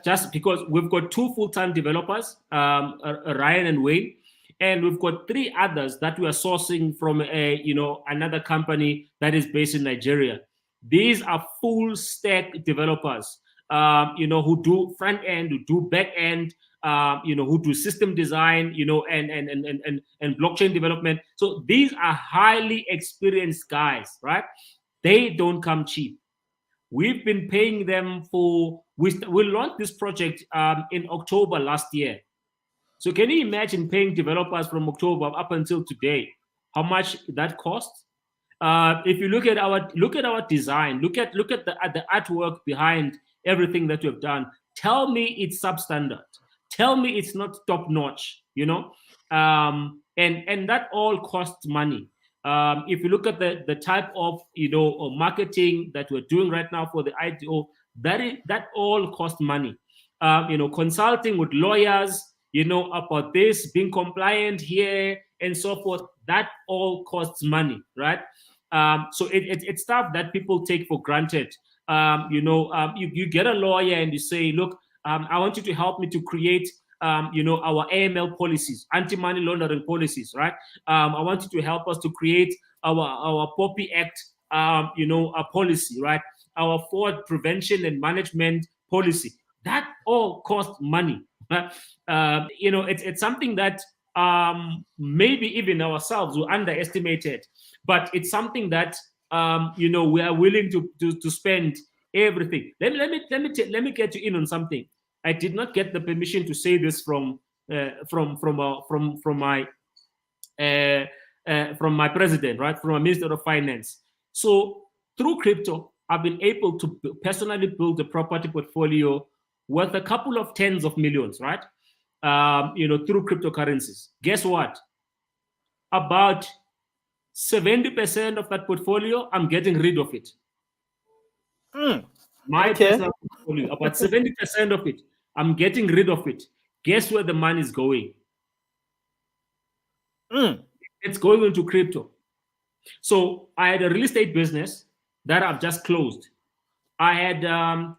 Just because we've got 2 full-time developers, Ryan and Wayne, and we've got 3 others that we are sourcing from another company that is based in Nigeria. These are full stack developers, who do front end, who do back end, who do system design, and blockchain development. So these are highly experienced guys, right? They don't come cheap. We've been paying them we launched this project in October last year. So can you imagine paying developers from October up until today? How much that costs? If you look at our design, look at the artwork behind everything that we've done. Tell me it's substandard. Tell me it's not top notch. And that all costs money. If you look at the type of marketing that we're doing right now for the IDO, that all costs money. Consulting with lawyers, about this, being compliant here and so forth, that all costs money, right? So it's stuff that people take for granted. You get a lawyer and you say, look, I want you to help me to create our AML policies, anti-money laundering policies, right? I want you to help us to create our POPI Act, a policy, right? Our fraud prevention and management policy. That all costs money. Right? It's something that maybe even ourselves will underestimate it, but it's something that we are willing to spend everything. Let me get you in on something. I did not get the permission to say this from my president, right? From a minister of finance. So through crypto, I've been able to personally build a property portfolio worth a couple of tens of millions, right? Through cryptocurrencies. Guess what? About 70% of that portfolio, I'm getting rid of it. My personal portfolio, about 70% of it, I'm getting rid of it. Guess where the money is going? It's going into crypto. So I had a real estate business that I've just closed. I had a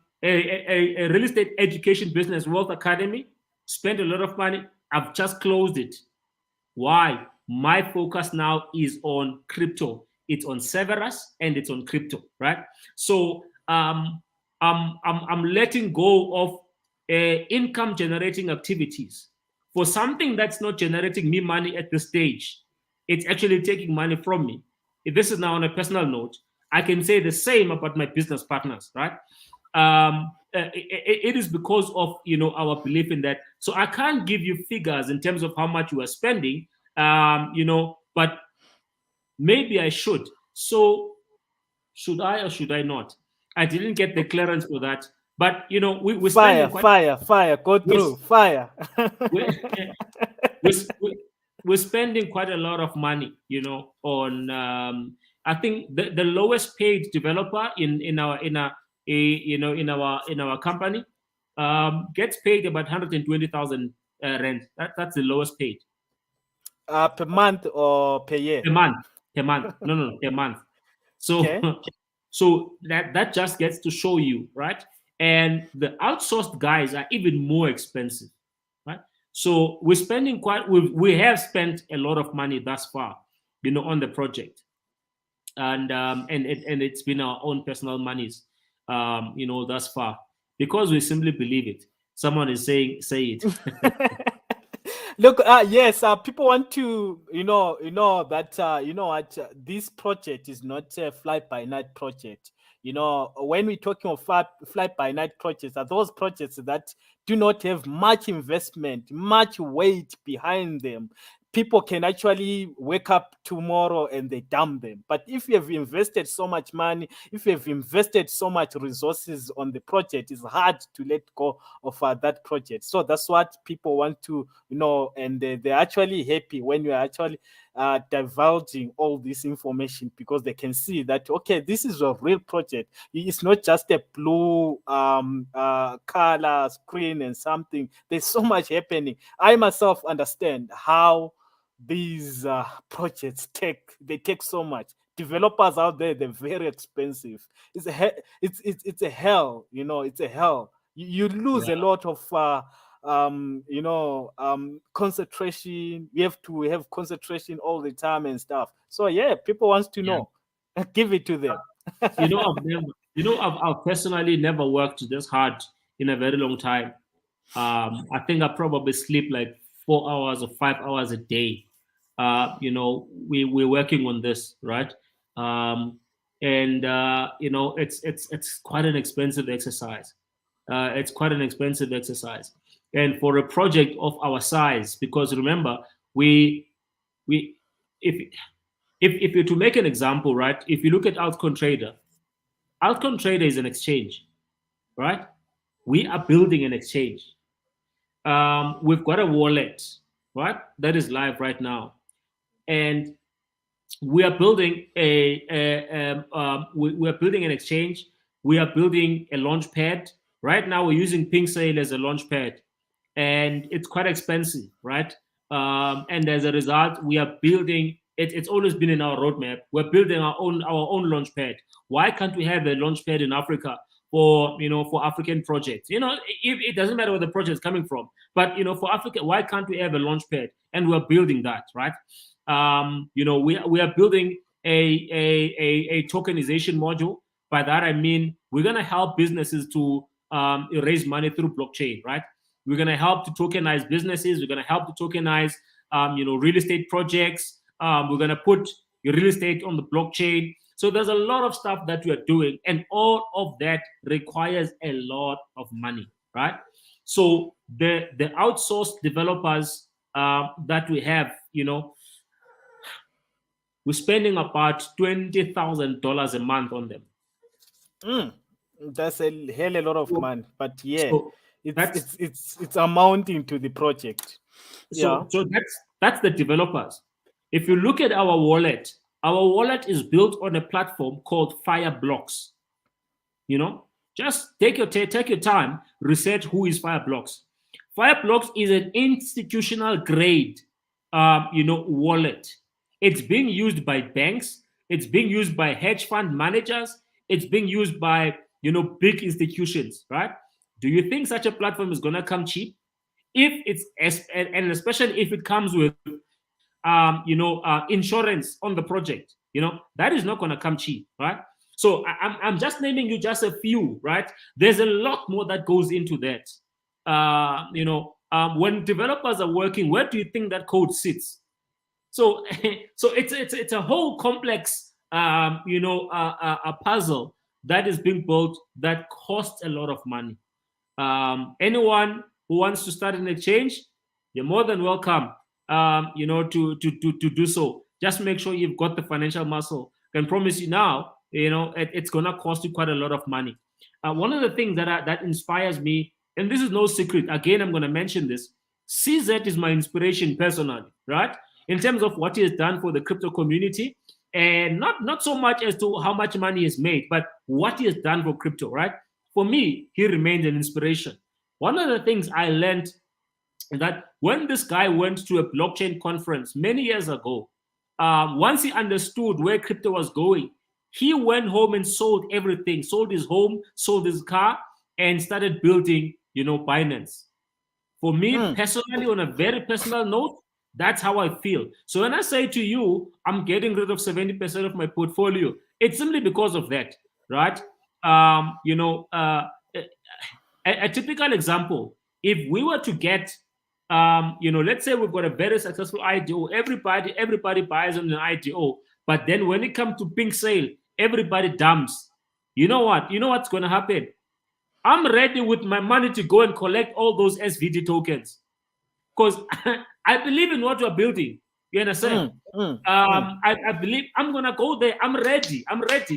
real estate education business, Wealth Academy, spent a lot of money. I've just closed it. Why? My focus now is on crypto. It's on Severus and it's on crypto, right? So I'm letting go of income generating activities for something that's not generating me money at this stage. It's actually taking money from me. If this is now on a personal note, I can say the same about my business partners, right? It is because of our belief in that. So I can't give you figures in terms of how much you are spending, but maybe I should. So should I or should I not? I didn't get the clearance for that, but we're fire, go through fire. We're spending quite a lot of money, on. I think the lowest paid developer in our company gets paid about 120,000 rent. That's the lowest paid. Per month or per year? Per month. No, per month. So, so that just gets to show you, right? And the outsourced guys are even more expensive, right? So we're spending we have spent a lot of money thus far, on the project, and it's been our own personal monies, thus far, because we simply believe it. Someone is saying, say it. Look, yes, people want to, that, this project is not a fly-by-night project. When we're talking of fly-by-night projects, are those projects that do not have much investment, much weight behind them. People can actually wake up tomorrow and they dump them. But if you have invested so much money, if you have invested so much resources on the project, it's hard to let go of that project. So that's what people want to and they're actually happy when you're actually divulging all this information, because they can see that, okay, this is a real project. It's not just a blue color screen and something. There's so much happening. I myself understand how these projects take so much. Developers out there, they're very expensive. It's a hell. It's a hell. You lose a lot of concentration. You have to have concentration all the time and stuff. So yeah, people wants to know. Give it to them. I've personally never worked this hard in a very long time. I think I probably sleep like 4 hours or 5 hours a day. We're working on this, right? It's quite an expensive exercise. It's quite an expensive exercise, and for a project of our size, because remember, if you're to make an example, right? If you look at Altcoin Trader is an exchange, right? We are building an exchange. We've got a wallet, right? That is live right now, and we are building we are building an exchange. We are building a launch pad. Right now, we're using Pink Sale as a launch pad, and it's quite expensive, right? And as a result, we are building. It's always been in our roadmap. We're building our own launch pad. Why can't we have a launch pad in Africa for for African projects. It doesn't matter where the project is coming from, but for Africa, why can't we have a launch pad? And we're building that, right? We are building a tokenization module. By that I mean we're gonna help businesses to raise money through blockchain, right? We're gonna help to tokenize businesses. We're gonna help to tokenize real estate projects. We're gonna put your real estate on the blockchain. So there's a lot of stuff that we are doing, and all of that requires a lot of money, right? So the outsourced developers that we have, we're spending about $20,000 a month on them. That's a hell a lot of money, but yeah, So it's amounting to the project. So that's the developers. If you look at our wallet is built on a platform called Fireblocks. Just take your time, research who is Fireblocks. Fireblocks is an institutional grade, wallet. It's being used by banks. It's being used by hedge fund managers. It's being used by big institutions, right? Do you think such a platform is going to come cheap? If it's and especially if it comes with insurance on the project, that is not going to come cheap, right? So I'm just naming you just a few, right? There's a lot more that goes into that. When developers are working, where do you think that code sits? So it's a whole complex a puzzle that is being built that costs a lot of money. Anyone who wants to start an exchange, you're more than welcome, to do so. Just make sure you've got the financial muscle. I can promise you now, it's going to cost you quite a lot of money. One of the things that inspires me, and this is no secret, again, I'm going to mention this, CZ is my inspiration personally, right? In terms of what he has done for the crypto community, and not so much as to how much money he has made, but what he has done for crypto, right? For me, he remains an inspiration. One of the things I learned is that when this guy went to a blockchain conference many years ago, once he understood where crypto was going, he went home and sold everything, sold his home, sold his car, and started building, Binance. For me personally, on a very personal note, that's how I feel. So when I say to you, I'm getting rid of 70% of my portfolio, it's simply because of that, right? A typical example, if we were to get, let's say we've got a very successful IDO, everybody buys on an IDO, but then when it comes to pink sale, everybody dumps. You know what? You know what's going to happen? I'm ready with my money to go and collect all those SVD tokens because I believe in what you're building. You understand? I believe I'm going to go there. I'm ready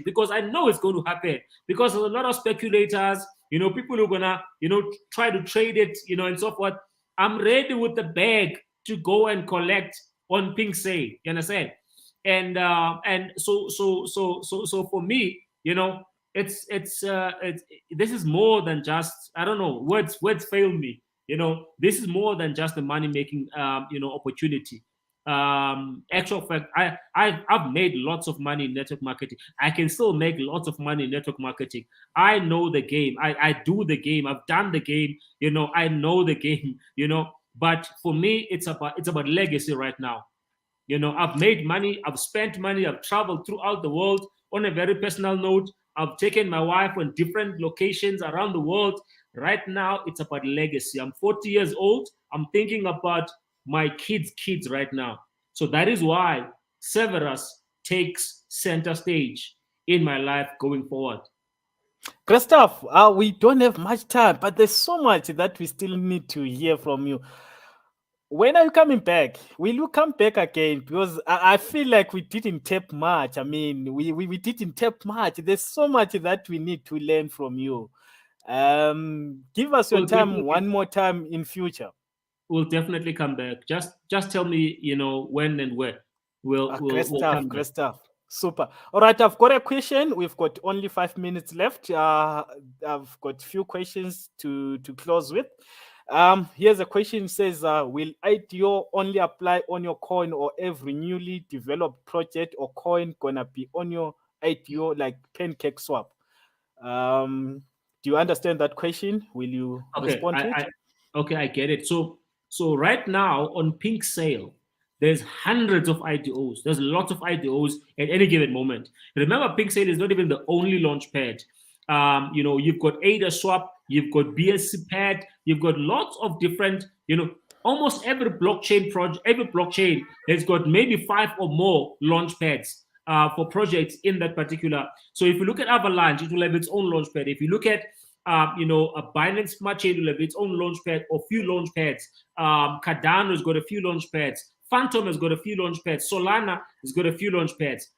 because I know it's going to happen because there's a lot of speculators, people who are going to, try to trade it, and so forth. I'm ready with the bag to go and collect on pink sale. You understand? And so for me, it's this is more than just, I don't know, words fail me. This is more than just a money making opportunity. Actual fact, I've made lots of money in network marketing. I can still make lots of money in network marketing. I know the game. I do the game. I've done the game. I know the game. But for me, it's about legacy right now. I've made money. I've spent money. I've traveled throughout the world. On a very personal note, I've taken my wife on different locations around the world. Right now, it's about legacy. I'm 40 years old. I'm thinking about my kids right now. So that is why Severus takes center stage in my life going forward. Christoph, we don't have much time, but there's so much that we still need to hear from you. When are you coming back? Will you come back again? Because I feel like we didn't tap much. I mean, we didn't tap much. There's so much that we need to learn from you. Give us your time one more time in future. We'll definitely come back. Just tell me, when and where. We'll come great stuff. Super. All right, I've got a question. We've got only 5 minutes left. I've got a few questions to close with. Here's a question. It says, will IDO only apply on your coin, or every newly developed project or coin gonna be on your IDO like Pancake Swap? Do you understand that question? Will you Okay, respond to it? okay, I get it. So right now on Pink Sale, there's hundreds of IDOs. There's lots of IDOs at any given moment. Remember, Pink Sale is not even the only launch pad. You've got ADA Swap, you've got BSC Pad, you've got lots of different, almost every blockchain project, every blockchain has got maybe 5 or more launch pads for projects in that particular. So if you look at Avalanche, it will have its own launch pad. If you look at a Binance Smart Chain will have its own launch pad or few launch pads. Cardano's got a few launch pads. Phantom has got a few launch pads. Solana has got a few launch pads.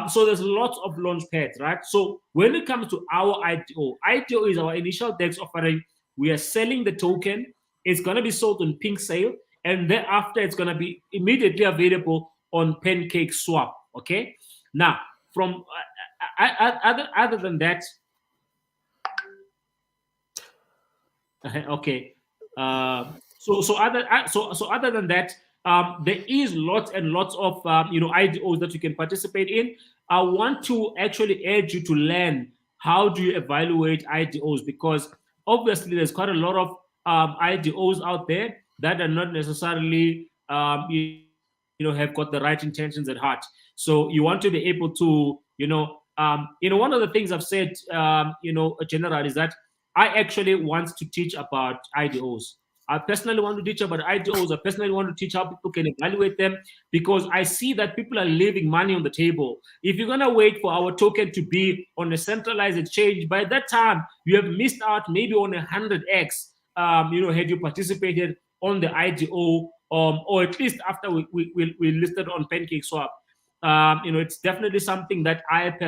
So there's lots of launch pads, right? So when it comes to our IDO is our initial DEX offering. We are selling the token. It's going to be sold on Pink Sale, and thereafter it's going to be immediately available on Pancake Swap. Okay. Now, from other than that, okay. So other than that, there is lots and lots of IDOs that you can participate in. I want to actually urge you to learn how do you evaluate IDOs, because obviously there's quite a lot of IDOs out there that are not necessarily have got the right intentions at heart. So you want to be able to one of the things I've said general is that I actually want to teach about IDOs. I personally want to teach about IDOs. I personally want to teach how people can evaluate them, because I see that people are leaving money on the table. If you're going to wait for our token to be on a centralized exchange, by that time, you have missed out maybe on 100x, had you participated on the IDO, or at least after we listed on PancakeSwap. It's definitely something that I'm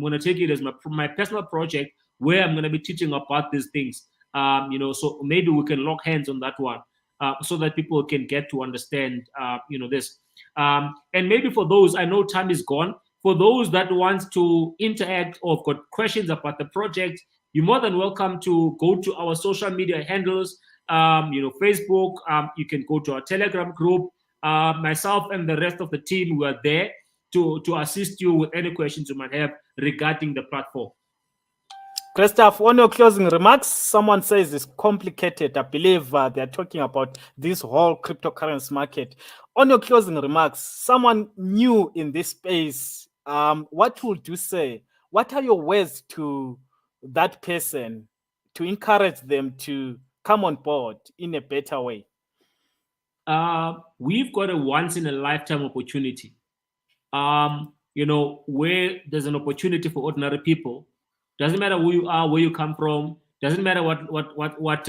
going to take it as my personal project, where I'm going to be teaching about these things. So maybe we can lock hands on that one, so that people can get to understand, this. And maybe for those, I know time is gone. For those that want to interact or got questions about the project, you're more than welcome to go to our social media handles. Facebook. You can go to our Telegram group. Myself and the rest of the team were there to assist you with any questions you might have regarding the platform. Christoph, on your closing remarks, someone says it's complicated. I believe they're talking about this whole cryptocurrency market. On your closing remarks, someone new in this space, what would you say? What are your words to that person to encourage them to come on board in a better way? We've got a once in a lifetime opportunity. Where there's an opportunity for ordinary people. Doesn't matter who you are, where you come from. Doesn't matter what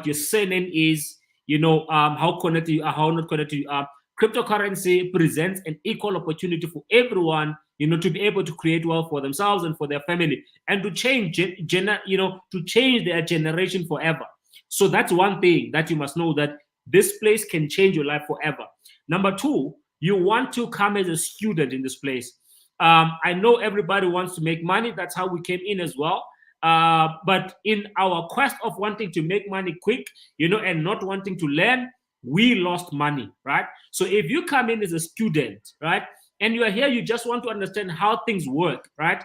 your surname is. How connected you are, how not connected you are. Cryptocurrency presents an equal opportunity for everyone, to be able to create wealth for themselves and for their family, and to change, to change their generation forever. So that's one thing that you must know, that this place can change your life forever. Number two, you want to come as a student in this place. I know everybody wants to make money. That's how we came in as well. But in our quest of wanting to make money quick, and not wanting to learn, we lost money, right? So if you come in as a student, right, and you are here, you just want to understand how things work, right?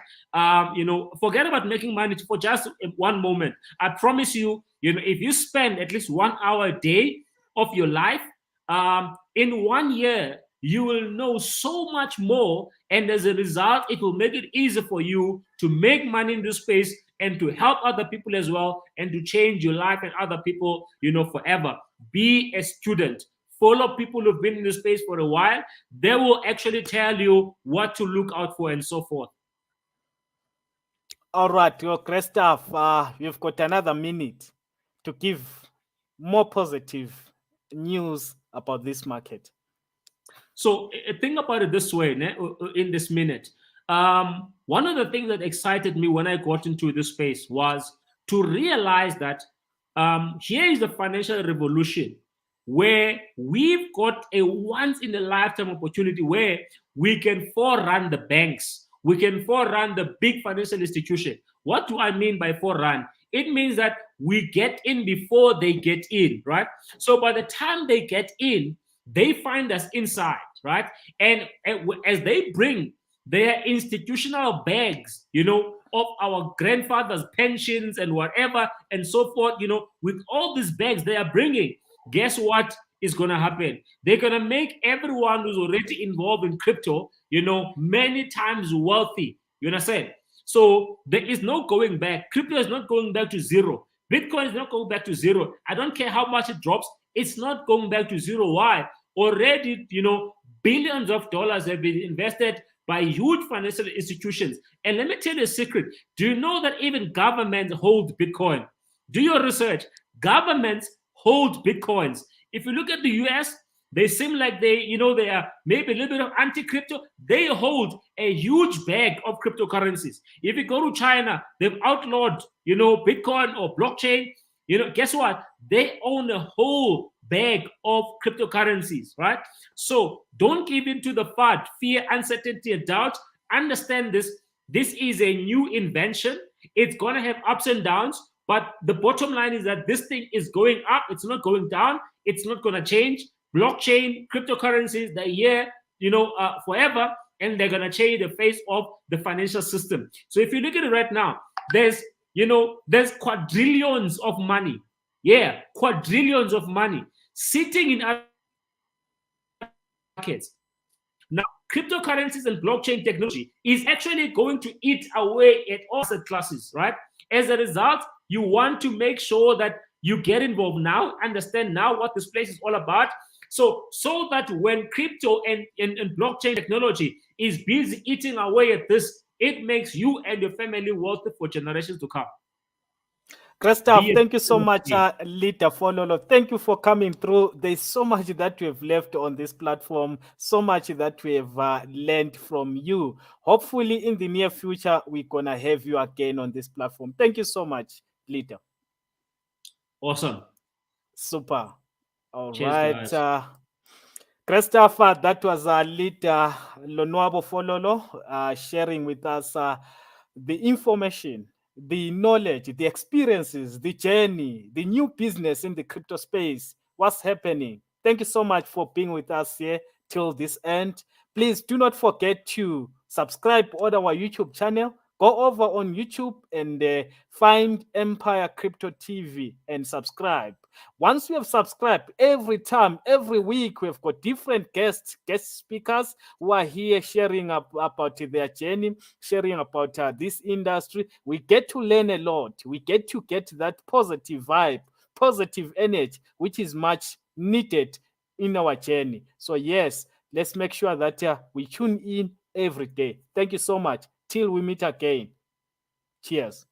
Forget about making money for just one moment. I promise you, if you spend at least 1 hour a day of your life, in 1 year, you will know so much more, and as a result, it will make it easier for you to make money in this space and to help other people as well, and to change your life and other people, forever. Be a student. Follow people who've been in this space for a while. They will actually tell you what to look out for and so forth. All right, Christoph, you've got another minute to give more positive news about this market. So think about it this way, in this minute. One of the things that excited me when I got into this space was to realize that here is the financial revolution, where we've got a once in a lifetime opportunity where we can forerun the banks. We can forerun the big financial institution. What do I mean by forerun? It means that we get in before they get in, right? So by the time they get in, they find us inside, right? And as they bring their institutional bags, of our grandfathers' pensions and whatever and so forth, with all these bags they are bringing, guess what is going to happen? They're going to make everyone who's already involved in crypto, many times wealthy. You understand? So there is no going back. Crypto is not going back to zero. Bitcoin is not going back to zero. I don't care how much it drops. It's not going back to zero. Why? Already, billions of dollars have been invested by huge financial institutions. And let me tell you a secret. Do you know that even governments hold Bitcoin? Do your research. Governments hold Bitcoins. If you look at the US, they seem like they are maybe a little bit of anti-crypto. They hold a huge bag of cryptocurrencies. If you go to China, they've outlawed, Bitcoin or blockchain. Guess what? They own a whole bag of cryptocurrencies, right? So don't give in to the FUD, fear, uncertainty, and doubt. Understand this. This is a new invention. It's going to have ups and downs. But the bottom line is that this thing is going up. It's not going down. It's not going to change. Blockchain, cryptocurrencies, they're here, forever, and they're going to change the face of the financial system. So if you look at it right now, there's quadrillions of money. Yeah, quadrillions of money sitting in markets. Now, cryptocurrencies and blockchain technology is actually going to eat away at all asset classes, right? As a result, you want to make sure that you get involved now, understand now what this place is all about. So that when crypto and blockchain technology is busy eating away at this, it makes you and your family wealthy for generations to come. Christoph, thank you so much, Lita Fololo. Thank you for coming through. There's so much that we have left on this platform, so much that we have learned from you. Hopefully, in the near future, we're going to have you again on this platform. Thank you so much, Lita. Awesome. Super. All Cheers, right. Christopher, that was Lita Lonwabo Fololo sharing with us the information, the knowledge, the experiences, the journey, the new business in the crypto space, what's happening. Thank you so much for being with us here till this end. Please do not forget to subscribe on our YouTube channel. Go over on YouTube and find Empire Crypto TV and subscribe. Once you have subscribed, every time, every week, we've got different guest speakers who are here sharing about their journey, sharing about this industry. We get to learn a lot. We get to get that positive vibe, positive energy, which is much needed in our journey. So yes, let's make sure that we tune in every day. Thank you so much. Till we meet again. Cheers.